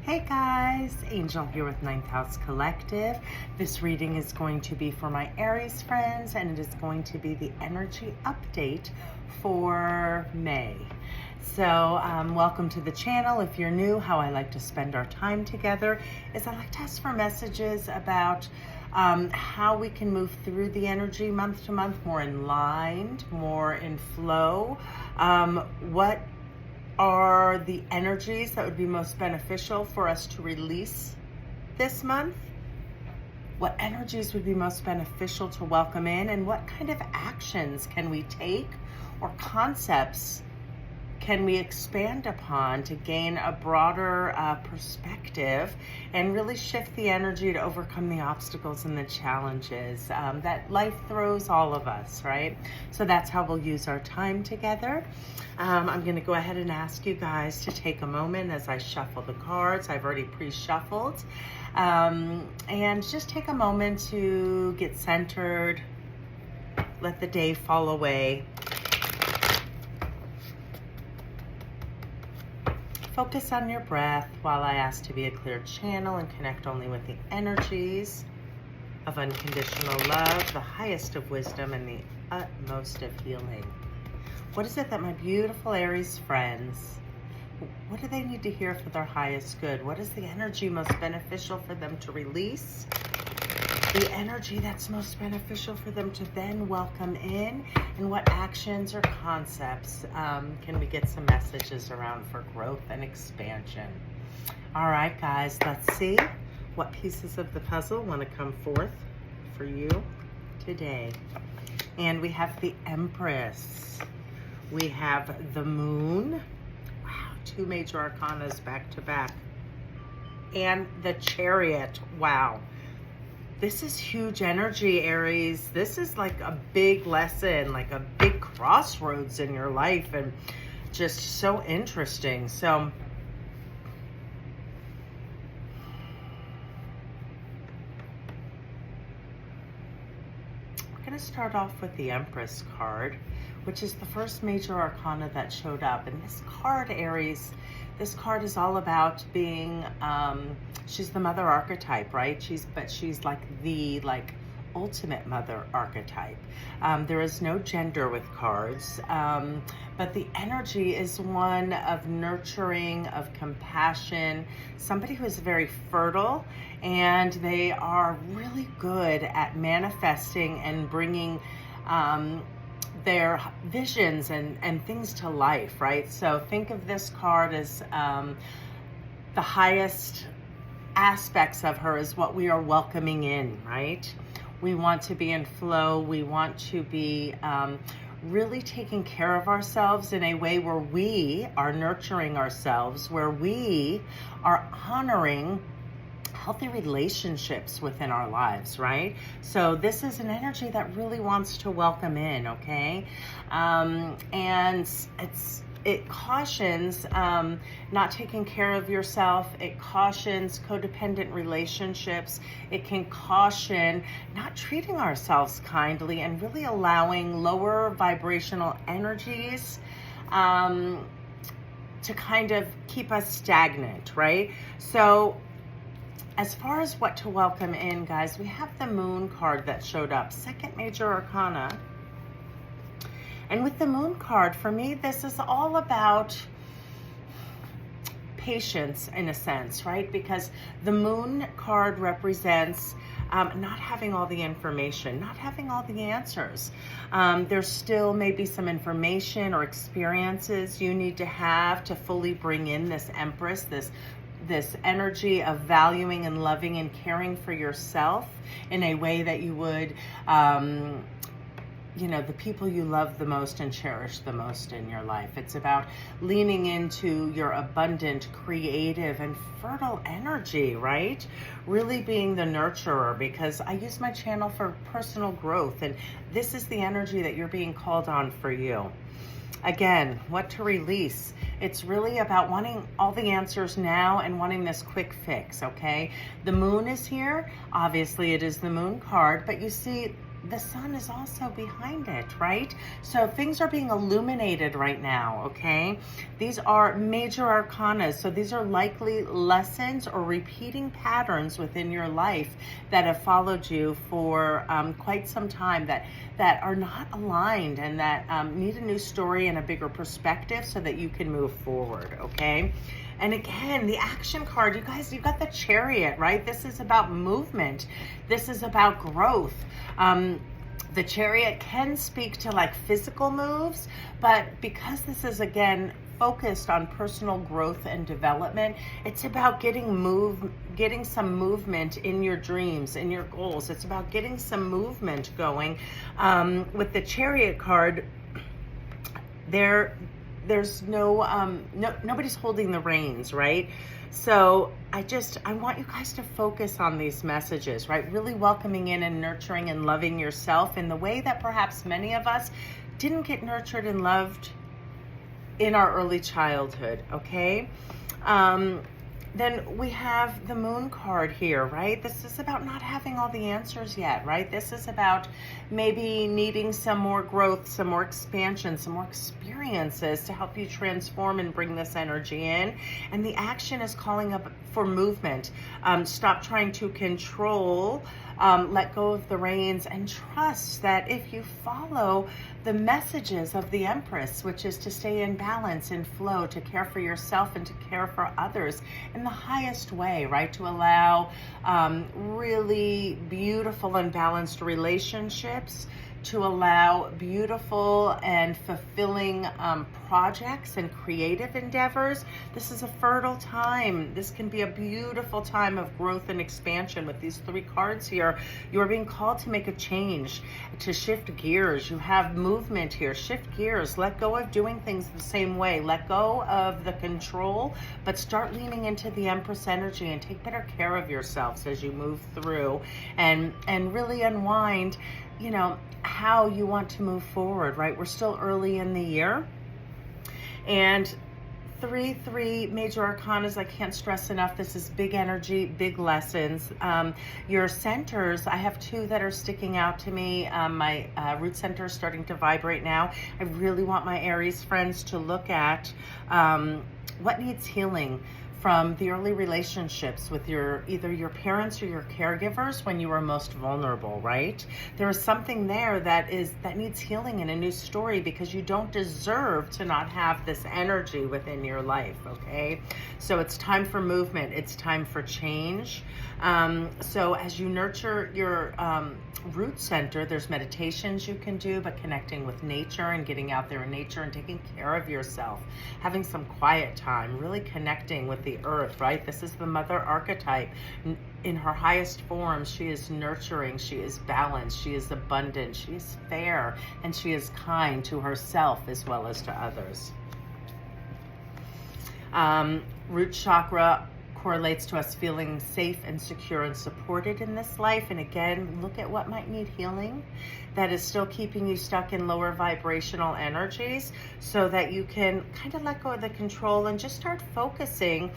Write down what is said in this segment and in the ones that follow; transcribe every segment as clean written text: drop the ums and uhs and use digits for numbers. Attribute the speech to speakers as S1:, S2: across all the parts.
S1: Hey guys, Angel here with Ninth House Collective. This reading is going to be for my Aries friends, and it is going to be the energy update for May. So welcome to the channel. If you're new, how I like to spend our time together is I like to ask for messages about how we can move through the energy month to month, more in line, more in flow. What are the energies that would be most beneficial for us to release this month? What energies would be most beneficial to welcome in, and what kind of actions can we take or concepts can we expand upon to gain a broader perspective and really shift the energy to overcome the obstacles and the challenges that life throws all of us, right? So that's how we'll use our time together. I'm going to go ahead and ask you guys to take a moment as I shuffle the cards. I've already pre-shuffled. And just take a moment to get centered, let the day fall away. Focus on your breath while I ask to be a clear channel and connect only with the energies of unconditional love, the highest of wisdom, and the utmost of healing. What is it that my beautiful Aries friends, what do they need to hear for their highest good? What is the energy most beneficial for them to release? The energy that's most beneficial for them to then welcome in, and what actions or concepts can we get some messages around for growth and expansion? All right, guys, let's see what pieces of the puzzle want to come forth for you today. And we have the Empress. We have the Moon. Wow, two major arcanas back to back. And the Chariot. Wow. This is huge energy, Aries. This is like a big lesson, like a big crossroads in your life, and just so interesting. So we're going to start off with the Empress card, which is the first major arcana that showed up. And this card, Aries, this card is all about being, she's the mother archetype, right? She's like the ultimate mother archetype. There is no gender with cards, but the energy is one of nurturing, of compassion, somebody who is very fertile, and they are really good at manifesting and bringing their visions and things to life, right? So think of this card as the highest aspects of her is what we are welcoming in, right? We want to be in flow. We want to be really taking care of ourselves in a way where we are nurturing ourselves, where we are honoring healthy relationships within our lives, right? So this is an energy that really wants to welcome in, okay? And it cautions not taking care of yourself. It cautions codependent relationships. It can caution not treating ourselves kindly and really allowing lower vibrational energies to kind of keep us stagnant, right? So as far as what to welcome in, guys, we have the Moon card that showed up, second major arcana. And with the Moon card, for me, this is all about patience in a sense, right? Because the Moon card represents not having all the information, not having all the answers. There's still maybe some information or experiences you need to have to fully bring in this Empress, this energy of valuing and loving and caring for yourself in a way that you would, the people you love the most and cherish the most in your life. It's about leaning into your abundant, creative, and fertile energy, right? Really being the nurturer, because I use my channel for personal growth, and this is the energy that you're being called on for you. Again, what to release? It's really about wanting all the answers now and wanting this quick fix, okay? The Moon is here. Obviously, it is the Moon card, but you see, the sun is also behind it, right? So things are being illuminated right now, okay? These are major arcanas. So these are likely lessons or repeating patterns within your life that have followed you for quite some time, that are not aligned, and that need a new story and a bigger perspective so that you can move forward, okay? And again, the action card, you guys, you've got the Chariot, right? This is about movement. This is about growth. The Chariot can speak to like physical moves, but because this is, again, focused on personal growth and development, it's about getting some movement in your dreams, in your goals. It's about getting some movement going. With the Chariot card, there's nobody's holding the reins, right? So I want you guys to focus on these messages, right? Really welcoming in and nurturing and loving yourself in the way that perhaps many of us didn't get nurtured and loved in our early childhood, okay? Then we have the Moon card here, right? This is about not having all the answers yet, right? This is about maybe needing some more growth, some more expansion, some more experiences to help you transform and bring this energy in. And the action is calling up for movement. Stop trying to control, let go of the reins, and trust that if you follow the messages of the Empress, which is to stay in balance, in flow, to care for yourself and to care for others in the highest way, right? To allow really beautiful and balanced relationships, to allow beautiful and fulfilling projects and creative endeavors. This is a fertile time. This can be a beautiful time of growth and expansion. With these three cards here, you are being called to make a change, to shift gears. You have movement here. Shift gears. Let go of doing things the same way. Let go of the control, but start leaning into the Empress energy and take better care of yourselves as you move through, and really unwind, you know, how you want to move forward, right? We're still early in the year. And 3 major arcanas, I can't stress enough, this is big energy, big lessons. Your centers, I have 2 that are sticking out to me. My root center is starting to vibrate now. I really want my Aries friends to look at what needs healing from the early relationships with either your parents or your caregivers when you were most vulnerable, right? There is something there that needs healing and a new story, because you don't deserve to not have this energy within your life, okay? So it's time for movement. It's time for change. So as you nurture your root center, there's meditations you can do, but connecting with nature and getting out there in nature and taking care of yourself, having some quiet time, really connecting with the earth, right? This is the mother archetype. In her highest form, she is nurturing, she is balanced, she is abundant, she is fair, and she is kind to herself as well as to others. Root chakra correlates to us feeling safe and secure and supported in this life. And again, look at what might need healing that is still keeping you stuck in lower vibrational energies, so that you can kind of let go of the control and just start focusing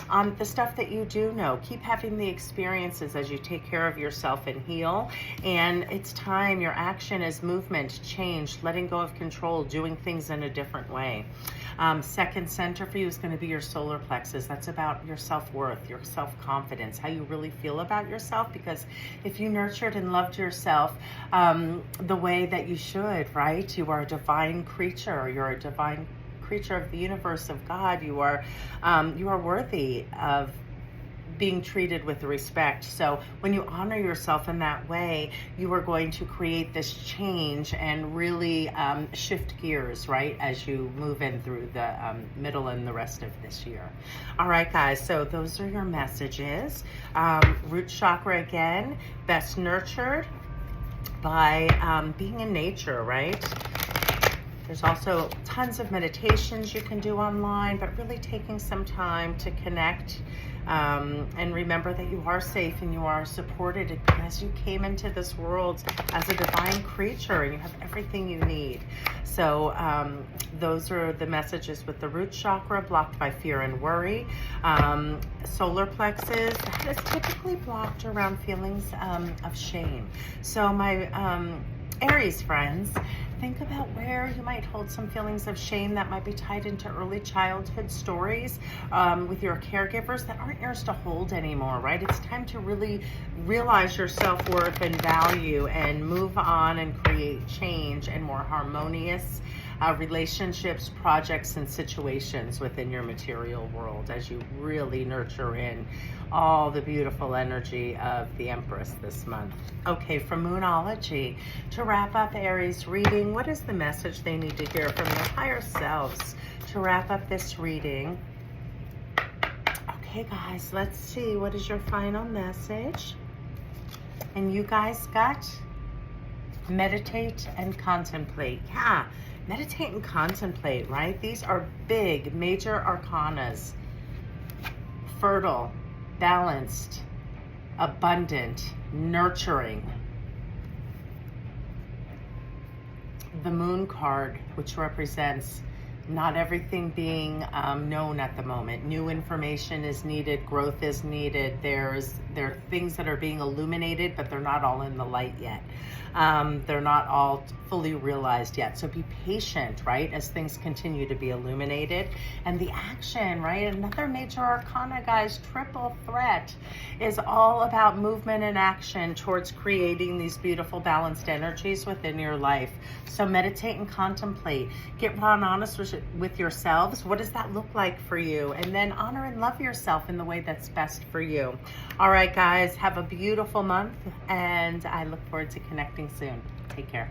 S1: on the stuff that you do know. Keep having the experiences as you take care of yourself and heal. And it's time. Your action is movement, change, letting go of control, doing things in a different way. Second center for you is going to be your solar plexus. That's about your self-worth, your self-confidence, how you really feel about yourself. Because if you nurtured and loved yourself the way that you should, right? You are a divine creature. You're a divine creature of the universe, of God. You are worthy of being treated with respect. So when you honor yourself in that way, you are going to create this change and really shift gears, right, as you move in through the middle and the rest of this year. All right, guys, so those are your messages. Root chakra, again, best nurtured by being in nature, right? There's also tons of meditations you can do online, but really taking some time to connect and remember that you are safe and you are supported because you came into this world as a divine creature and you have everything you need. So those are the messages with the root chakra, blocked by fear and worry. Solar plexus, that is typically blocked around feelings of shame. So my Aries friends, think about where you might hold some feelings of shame that might be tied into early childhood stories with your caregivers that aren't yours to hold anymore, right? It's time to really realize your self-worth and value and move on and create change and more harmonious relationships, projects, and situations within your material world as you really nurture in all the beautiful energy of the Empress this month. Okay, from Moonology, to wrap up Aries reading, what is the message they need to hear from their higher selves to wrap up this reading? Okay, guys, let's see. What is your final message? And you guys got meditate and contemplate. Yeah. Meditate and contemplate, right? These are big, major arcanas. Fertile, balanced, abundant, nurturing. The Moon card, which represents not everything being known at the moment. New information is needed, growth is needed. There are things that are being illuminated, but they're not all in the light yet. They're not all fully realized yet. So be patient, right, as things continue to be illuminated. And the action, right, another major arcana, guys, triple threat, is all about movement and action towards creating these beautiful balanced energies within your life. So meditate and contemplate. Get raw and honest with yourselves. What does that look like for you? And then honor and love yourself in the way that's best for you. All right, guys, have a beautiful month, and I look forward to connecting soon. Take care.